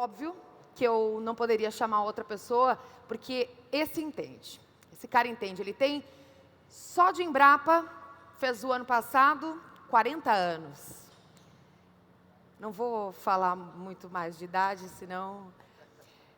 óbvio que eu não poderia chamar outra pessoa, porque esse entende. Esse cara entende. Ele tem, só de Embrapa, fez o ano passado 40 anos. Não vou falar muito mais de idade, senão...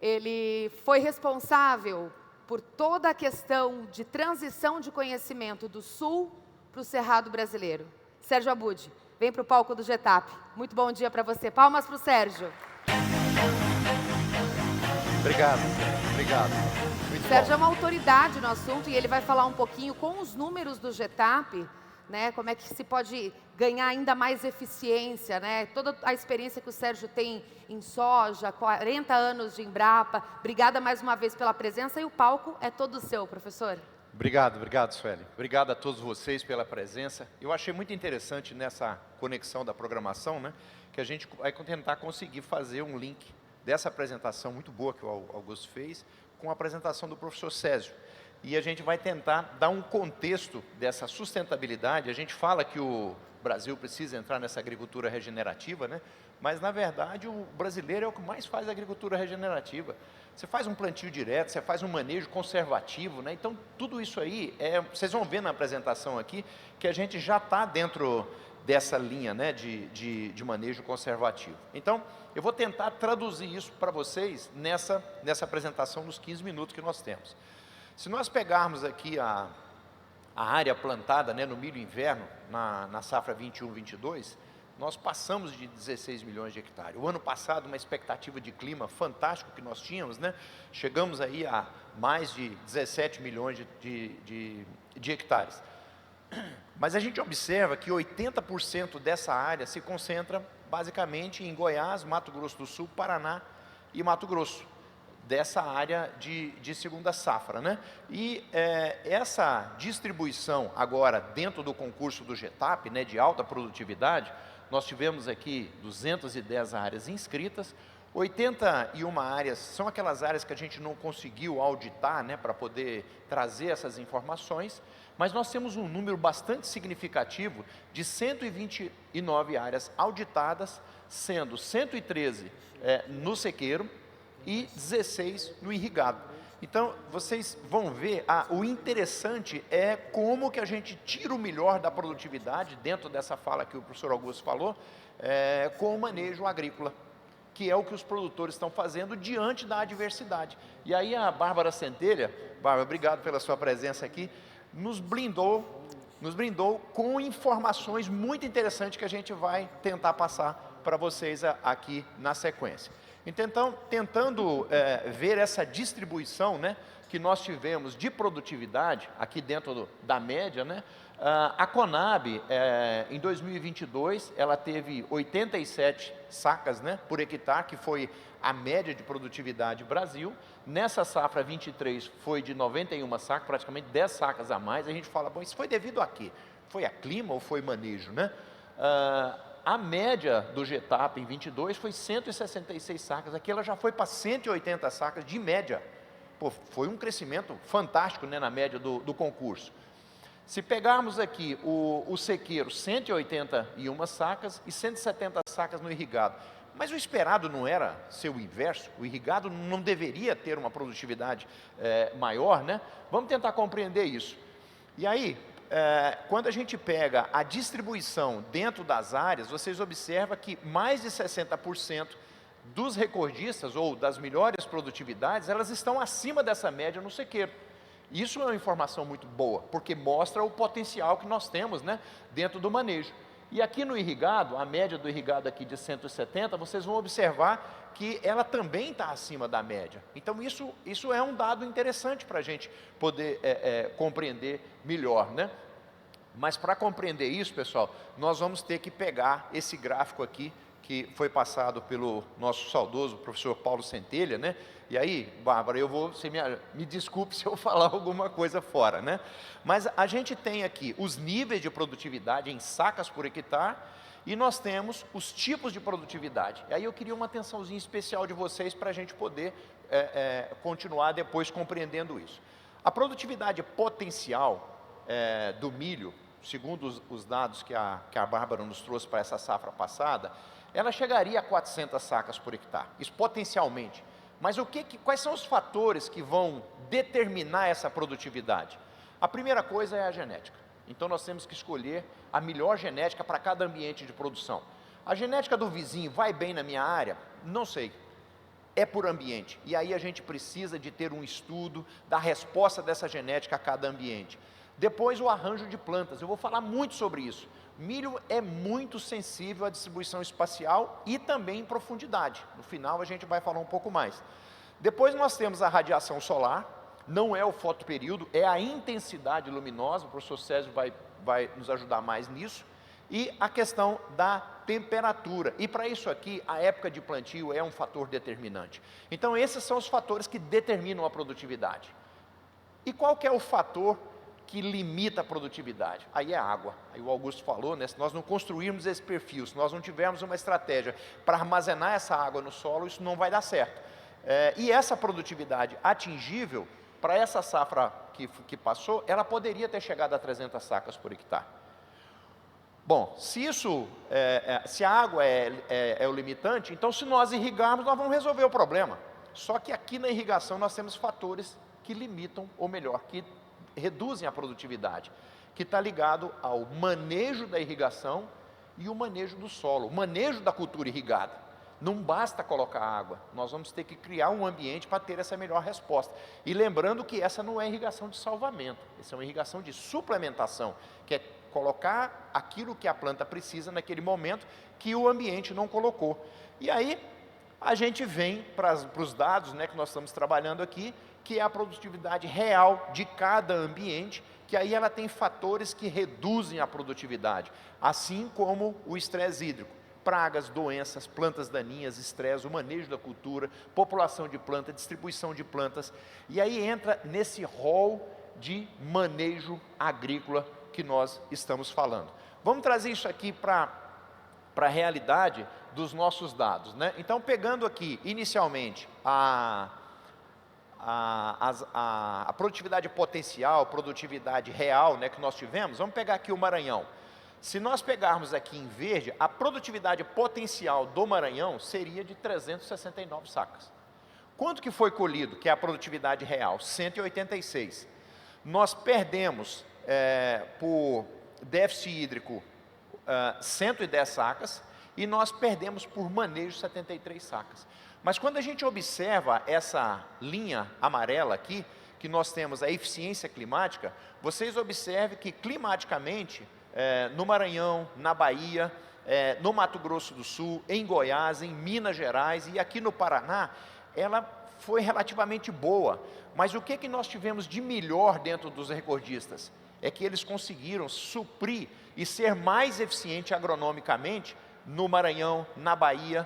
Ele foi responsável por toda a questão de transição de conhecimento do Sul para o Cerrado brasileiro. Sérgio Abud, vem para o palco do Getap. Muito bom dia para você. Palmas para o Sérgio. Obrigado, obrigado. Muito Sérgio bom. é uma autoridade no assunto e ele vai falar um pouquinho com os números do Getap, né, como é que se pode ganhar ainda mais eficiência, né? Toda a experiência que o Sérgio tem em soja, 40 anos de Embrapa. Obrigada mais uma vez pela presença e o palco é todo seu, professor. Obrigado, Sueli. Obrigado a todos vocês pela presença. Eu achei muito interessante nessa conexão da programação, né, que a gente vai tentar conseguir fazer um link dessa apresentação muito boa que o Augusto fez com a apresentação do professor Césio. E a gente vai tentar dar um contexto dessa sustentabilidade. A gente fala que o Brasil precisa entrar nessa agricultura regenerativa, né? Mas, na verdade, o brasileiro é o que mais faz agricultura regenerativa. Você faz um plantio direto, você faz um manejo conservativo, né? Então, tudo isso aí, vocês vão ver na apresentação aqui, que a gente já está dentro dessa linha, né, de manejo conservativo. Então, eu vou tentar traduzir isso para vocês nessa apresentação nos 15 minutos que nós temos. Se nós pegarmos aqui a área plantada, né, no milho inverno, na safra 21-22, nós passamos de 16 milhões de hectares. O ano passado, uma expectativa de clima fantástico que nós tínhamos, né? Chegamos aí a mais de 17 milhões de hectares. Mas a gente observa que 80% dessa área se concentra basicamente em Goiás, Mato Grosso do Sul, Paraná e Mato Grosso, dessa área de segunda safra, né? E essa distribuição agora dentro do concurso do Getap, né, de alta produtividade, nós tivemos aqui 210 áreas inscritas, 81 áreas são aquelas áreas que a gente não conseguiu auditar, né, para poder trazer essas informações, mas nós temos um número bastante significativo de 129 áreas auditadas, sendo 113 no sequeiro e 16 no irrigado. Então, vocês vão ver, o interessante é como que a gente tira o melhor da produtividade, dentro dessa fala que o professor Augusto falou, com o manejo agrícola, que é o que os produtores estão fazendo diante da adversidade. E aí a Bárbara Centelha, Bárbara, obrigado pela sua presença aqui, nos brindou com informações muito interessantes que a gente vai tentar passar para vocês aqui na sequência. Então, tentando ver essa distribuição, né, que nós tivemos de produtividade, aqui dentro da média, né, a Conab, em 2022, ela teve 87 sacas, né, por hectare, que foi a média de produtividade Brasil. Nessa safra 23 foi de 91 sacas, praticamente 10 sacas a mais. A gente fala, bom, isso foi devido a quê? Foi a clima ou foi manejo, né? A média do Getap em 22 foi 166 sacas, aqui ela já foi para 180 sacas de média. Pô, foi um crescimento fantástico, né, na média do concurso. Se pegarmos aqui o sequeiro, 181 sacas e 170 sacas no irrigado. Mas o esperado não era ser o inverso, o irrigado não deveria ter uma produtividade maior, né? Vamos tentar compreender isso. E aí, quando a gente pega a distribuição dentro das áreas, vocês observam que mais de 60% dos recordistas, ou das melhores produtividades, elas estão acima dessa média no sequeiro. Isso é uma informação muito boa, porque mostra o potencial que nós temos, né, dentro do manejo. E aqui no irrigado, a média do irrigado aqui de 170, vocês vão observar que ela também está acima da média. Então, isso é um dado interessante para a gente poder compreender melhor, né? Mas para compreender isso, pessoal, nós vamos ter que pegar esse gráfico aqui, que foi passado pelo nosso saudoso professor Paulo Centelha, né? E aí, Bárbara, você me desculpe se eu falar alguma coisa fora, né? Mas a gente tem aqui os níveis de produtividade em sacas por hectare, e nós temos os tipos de produtividade. E aí eu queria uma atençãozinha especial de vocês para a gente poder continuar depois compreendendo isso. A produtividade potencial do milho, segundo os dados que a Bárbara nos trouxe para essa safra passada, ela chegaria a 400 sacas por hectare, isso potencialmente. Mas quais são os fatores que vão determinar essa produtividade? A primeira coisa é a genética. Então nós temos que escolher a melhor genética para cada ambiente de produção. A genética do vizinho vai bem na minha área? Não sei. É por ambiente. E aí a gente precisa de ter um estudo da resposta dessa genética a cada ambiente. Depois o arranjo de plantas. Eu vou falar muito sobre isso. Milho é muito sensível à distribuição espacial e também em profundidade. No final a gente vai falar um pouco mais. Depois nós temos a radiação solar. Não é o fotoperíodo, é a intensidade luminosa. O professor Césio vai nos ajudar mais nisso. E a questão da temperatura. E para isso aqui, a época de plantio é um fator determinante. Então esses são os fatores que determinam a produtividade. E qual que é o fator que limita a produtividade? Aí é a água. Aí o Augusto falou, né? Se nós não construirmos esse perfil, se nós não tivermos uma estratégia para armazenar essa água no solo, isso não vai dar certo. E essa produtividade atingível, para essa safra que passou, ela poderia ter chegado a 300 sacas por hectare. Bom, se a água é o limitante, então se nós irrigarmos, nós vamos resolver o problema. Só que aqui na irrigação nós temos fatores que limitam, ou melhor, que reduzem a produtividade, que está ligado ao manejo da irrigação e o manejo do solo, o manejo da cultura irrigada. Não basta colocar água, nós vamos ter que criar um ambiente para ter essa melhor resposta. E lembrando que essa não é irrigação de salvamento, essa é uma irrigação de suplementação, que é colocar aquilo que a planta precisa naquele momento que o ambiente não colocou. E aí a gente vem para os dados, né, que nós estamos trabalhando aqui, que é a produtividade real de cada ambiente, que aí ela tem fatores que reduzem a produtividade, assim como o estresse hídrico. Pragas, doenças, plantas daninhas, estresse, o manejo da cultura, população de planta, distribuição de plantas. E aí entra nesse rol de manejo agrícola que nós estamos falando. Vamos trazer isso aqui para a realidade dos nossos dados, né? Então, pegando aqui, inicialmente, a produtividade potencial, produtividade real, né, que nós tivemos, vamos pegar aqui o Maranhão. Se nós pegarmos aqui em verde, a produtividade potencial do Maranhão seria de 369 sacas. Quanto que foi colhido, que é a produtividade real? 186. Nós perdemos, por déficit hídrico, 110 sacas, e nós perdemos por manejo 73 sacas. Mas quando a gente observa essa linha amarela aqui, que nós temos a eficiência climática, vocês observem que climaticamente, no Maranhão, na Bahia, no Mato Grosso do Sul, em Goiás, em Minas Gerais e aqui no Paraná, ela foi relativamente boa. Mas o que nós tivemos de melhor dentro dos recordistas? É que eles conseguiram suprir e ser mais eficiente agronomicamente no Maranhão, na Bahia,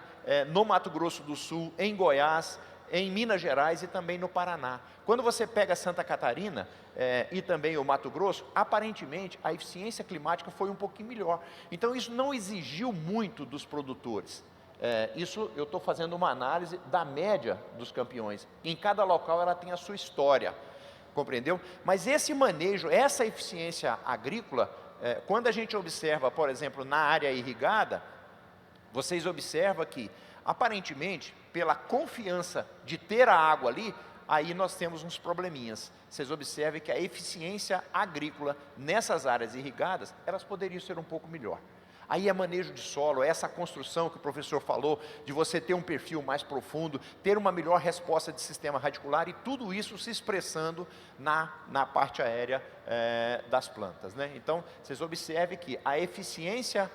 no Mato Grosso do Sul, em Goiás, em Minas Gerais e também no Paraná. Quando você pega Santa Catarina e também o Mato Grosso, aparentemente a eficiência climática foi um pouquinho melhor. Então isso não exigiu muito dos produtores. Isso eu estou fazendo uma análise da média dos campeões. Em cada local ela tem a sua história, compreendeu? Mas esse manejo, essa eficiência agrícola, quando a gente observa, por exemplo, na área irrigada, vocês observam que, aparentemente, pela confiança de ter a água ali, aí nós temos uns probleminhas. Vocês observem que a eficiência agrícola nessas áreas irrigadas, elas poderiam ser um pouco melhor. Aí é manejo de solo, é essa construção que o professor falou, de você ter um perfil mais profundo, ter uma melhor resposta de sistema radicular, e tudo isso se expressando na parte aérea das plantas, né? Então, vocês observem que a eficiência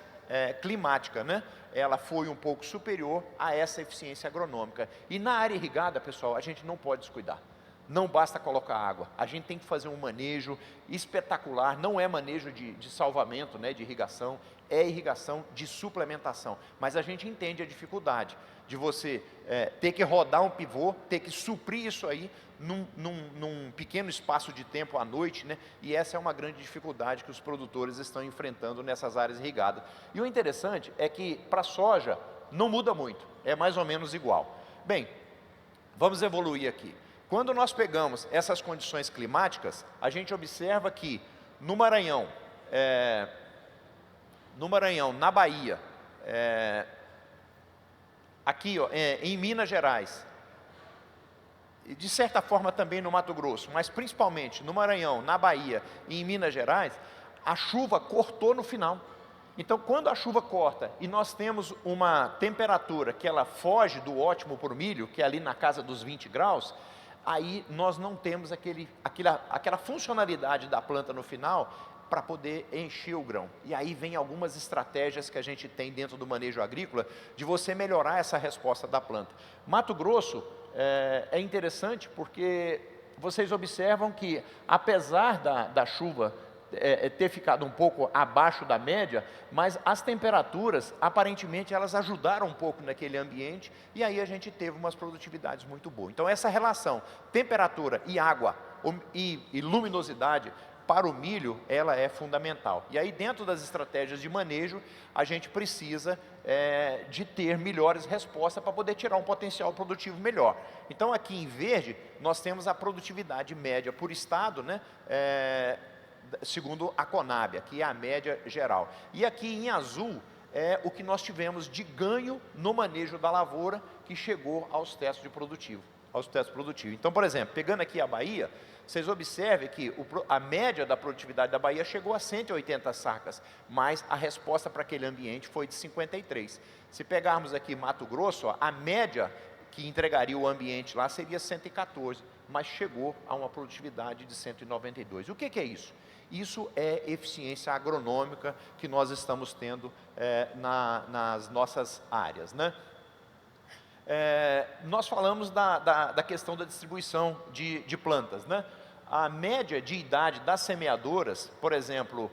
climática, né, ela foi um pouco superior a essa eficiência agronômica. E na área irrigada, pessoal, a gente não pode descuidar. Não basta colocar água, a gente tem que fazer um manejo espetacular, não é manejo de salvamento, né, de irrigação, é irrigação de suplementação. Mas a gente entende a dificuldade de você ter que rodar um pivô, ter que suprir isso aí num pequeno espaço de tempo à noite, né? E essa é uma grande dificuldade que os produtores estão enfrentando nessas áreas irrigadas. E o interessante é que para a soja não muda muito, é mais ou menos igual. Bem, vamos evoluir aqui. Quando nós pegamos essas condições climáticas, a gente observa que no Maranhão, na Bahia, aqui, ó, em Minas Gerais, e de certa forma também no Mato Grosso, mas principalmente no Maranhão, na Bahia e em Minas Gerais, a chuva cortou no final. Então, quando a chuva corta e nós temos uma temperatura que ela foge do ótimo para o milho, que é ali na casa dos 20 graus, aí nós não temos aquela funcionalidade da planta no final para poder encher o grão. E aí vem algumas estratégias que a gente tem dentro do manejo agrícola de você melhorar essa resposta da planta. Mato Grosso é interessante porque vocês observam que, apesar da chuva ter ficado um pouco abaixo da média, mas as temperaturas, aparentemente, elas ajudaram um pouco naquele ambiente, e aí a gente teve umas produtividades muito boas. Então, essa relação temperatura e água e luminosidade para o milho, ela é fundamental. E aí, dentro das estratégias de manejo, a gente precisa de ter melhores respostas para poder tirar um potencial produtivo melhor. Então, aqui em verde, nós temos a produtividade média por estado, né? Segundo a Conab, aqui é a média geral. E aqui em azul é o que nós tivemos de ganho no manejo da lavoura, que chegou aos testes produtivos. Então, por exemplo, pegando aqui a Bahia, vocês observem que a média da produtividade da Bahia chegou a 180 sacas, mas a resposta para aquele ambiente foi de 53. Se pegarmos aqui Mato Grosso, ó, a média que entregaria o ambiente lá seria 114, mas chegou a uma produtividade de 192. O que é isso? Isso é eficiência agronômica que nós estamos tendo nas nossas áreas, né? Nós falamos da questão da distribuição de plantas, né? A média de idade das semeadoras, por exemplo,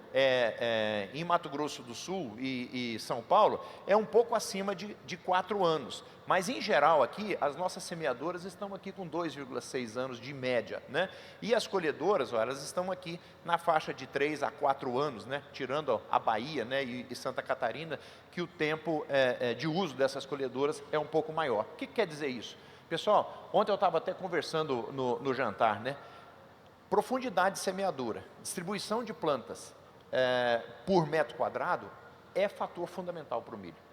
em Mato Grosso do Sul e São Paulo, é um pouco acima de 4 anos. Mas, em geral, aqui, as nossas semeadoras estão aqui com 2,6 anos de média, né? E as colhedoras, ó, elas estão aqui na faixa de 3 a 4 anos, né? Tirando a Bahia, né, e Santa Catarina, que o tempo de uso dessas colhedoras é um pouco maior. O que quer dizer isso? Pessoal, ontem eu estava até conversando no jantar, né? Profundidade de semeadura, distribuição de plantas por metro quadrado é fator fundamental para o milho.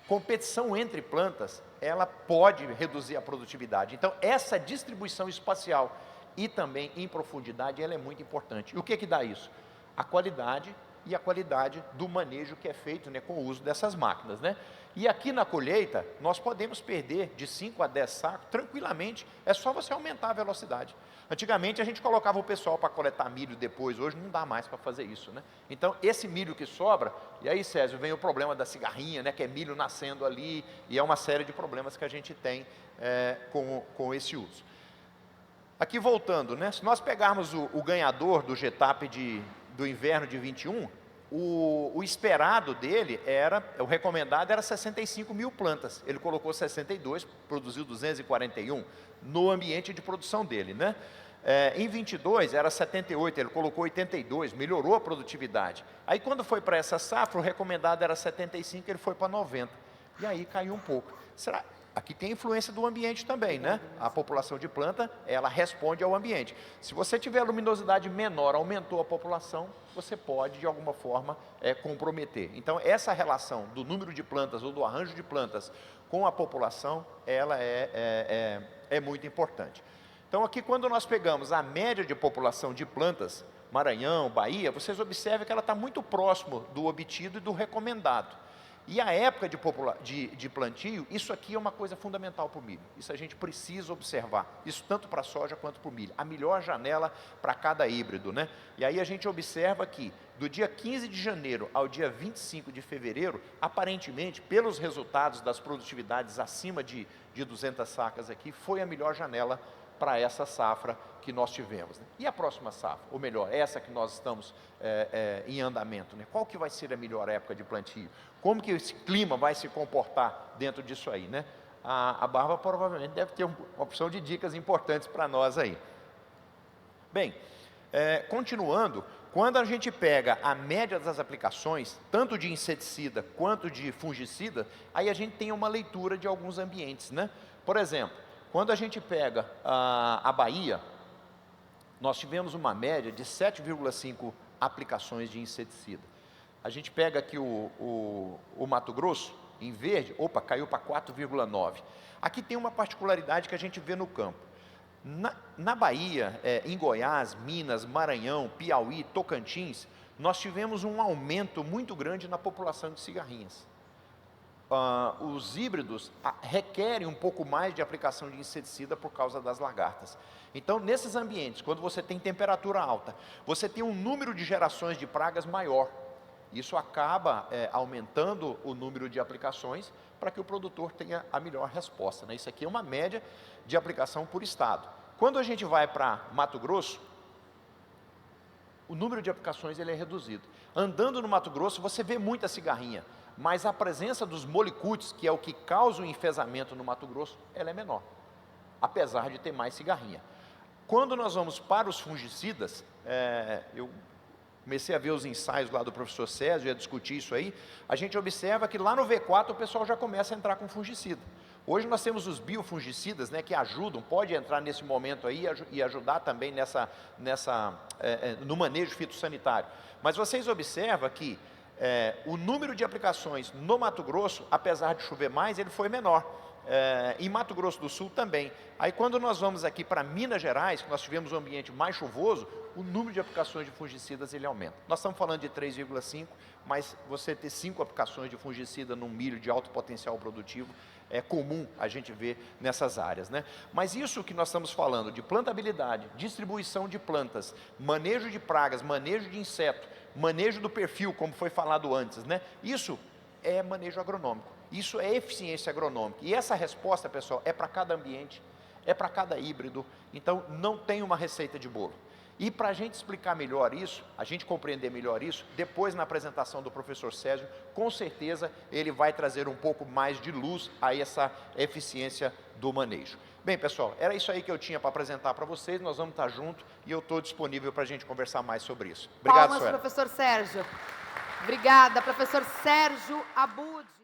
Competição entre plantas, ela pode reduzir a produtividade. Então, essa distribuição espacial e também em profundidade, ela é muito importante. E o que dá isso? A qualidade e a qualidade do manejo que é feito, né, com o uso dessas máquinas, né? E aqui na colheita, nós podemos perder de 5 a 10 sacos tranquilamente, é só você aumentar a velocidade. Antigamente a gente colocava o pessoal para coletar milho depois, hoje não dá mais para fazer isso, né? Então esse milho que sobra, e aí Césio, vem o problema da cigarrinha, né, que é milho nascendo ali, e é uma série de problemas que a gente tem com esse uso. Aqui voltando, né, se nós pegarmos o ganhador do GETAP do inverno de 21, o esperado dele o recomendado era 65 mil plantas, ele colocou 62, produziu 241 no ambiente de produção dele, né? Em 22 era 78, ele colocou 82, melhorou a produtividade. Aí quando foi para essa safra, o recomendado era 75, ele foi para 90, e aí caiu um pouco. Aqui tem influência do ambiente também, né? A população de planta, ela responde ao ambiente. Se você tiver luminosidade menor, aumentou a população, você pode, de alguma forma, comprometer. Então, essa relação do número de plantas ou do arranjo de plantas com a população, ela é muito importante. Então, aqui, quando nós pegamos a média de população de plantas, Maranhão, Bahia, vocês observam que ela está muito próximo do obtido e do recomendado. E a época de plantio, isso aqui é uma coisa fundamental para o milho. Isso a gente precisa observar. Isso tanto para a soja quanto para o milho. A melhor janela para cada híbrido, né? E aí a gente observa que do dia 15 de janeiro ao dia 25 de fevereiro, aparentemente, pelos resultados das produtividades acima de 200 sacas aqui, foi a melhor janela para essa safra que nós tivemos, né? E a próxima safra, ou melhor, essa que nós estamos em andamento, né? Qual que vai ser a melhor época de plantio? Como que esse clima vai se comportar dentro disso aí, né? A Bárbara provavelmente deve ter uma opção de dicas importantes para nós aí. Bem, continuando, quando a gente pega a média das aplicações, tanto de inseticida quanto de fungicida, aí a gente tem uma leitura de alguns ambientes, né? Por exemplo, quando a gente pega a Bahia, nós tivemos uma média de 7,5 aplicações de inseticida. A gente pega aqui o Mato Grosso, em verde, opa, caiu para 4,9. Aqui tem uma particularidade que a gente vê no campo. Na Bahia, em Goiás, Minas, Maranhão, Piauí, Tocantins, nós tivemos um aumento muito grande na população de cigarrinhas. Os híbridos requerem um pouco mais de aplicação de inseticida por causa das lagartas. Então, nesses ambientes, quando você tem temperatura alta, você tem um número de gerações de pragas maior. Isso acaba aumentando o número de aplicações para que o produtor tenha a melhor resposta, né? Isso aqui é uma média de aplicação por estado. Quando a gente vai para Mato Grosso, o número de aplicações ele é reduzido. Andando no Mato Grosso, você vê muita cigarrinha, mas a presença dos molicutes, que é o que causa o enfesamento no Mato Grosso, ela é menor, apesar de ter mais cigarrinha. Quando nós vamos para os fungicidas, eu comecei a ver os ensaios lá do professor Césio e a discutir isso aí, a gente observa que lá no V4 o pessoal já começa a entrar com fungicida. Hoje nós temos os biofungicidas, né, que ajudam, pode entrar nesse momento aí e ajudar também no manejo fitossanitário. Mas vocês observam que o número de aplicações no Mato Grosso, apesar de chover mais, ele foi menor. Em Mato Grosso do Sul também. Aí quando nós vamos aqui para Minas Gerais, que nós tivemos um ambiente mais chuvoso, o número de aplicações de fungicidas ele aumenta. Nós estamos falando de 3,5, mas você ter 5 aplicações de fungicida num milho de alto potencial produtivo é comum a gente ver nessas áreas, né? Mas isso que nós estamos falando de plantabilidade, distribuição de plantas, manejo de pragas, manejo de inseto, manejo do perfil, como foi falado antes, né? Isso é manejo agronômico. Isso é eficiência agronômica. E essa resposta, pessoal, é para cada ambiente, é para cada híbrido. Então, não tem uma receita de bolo. E para a gente explicar melhor isso, a gente compreender melhor isso, depois na apresentação do professor Césio, com certeza ele vai trazer um pouco mais de luz a essa eficiência do manejo. Bem, pessoal, era isso aí que eu tinha para apresentar para vocês. Nós vamos estar juntos e eu estou disponível para a gente conversar mais sobre isso. Obrigado, Palmas, professor Sérgio. Obrigada, professor Sérgio Abud.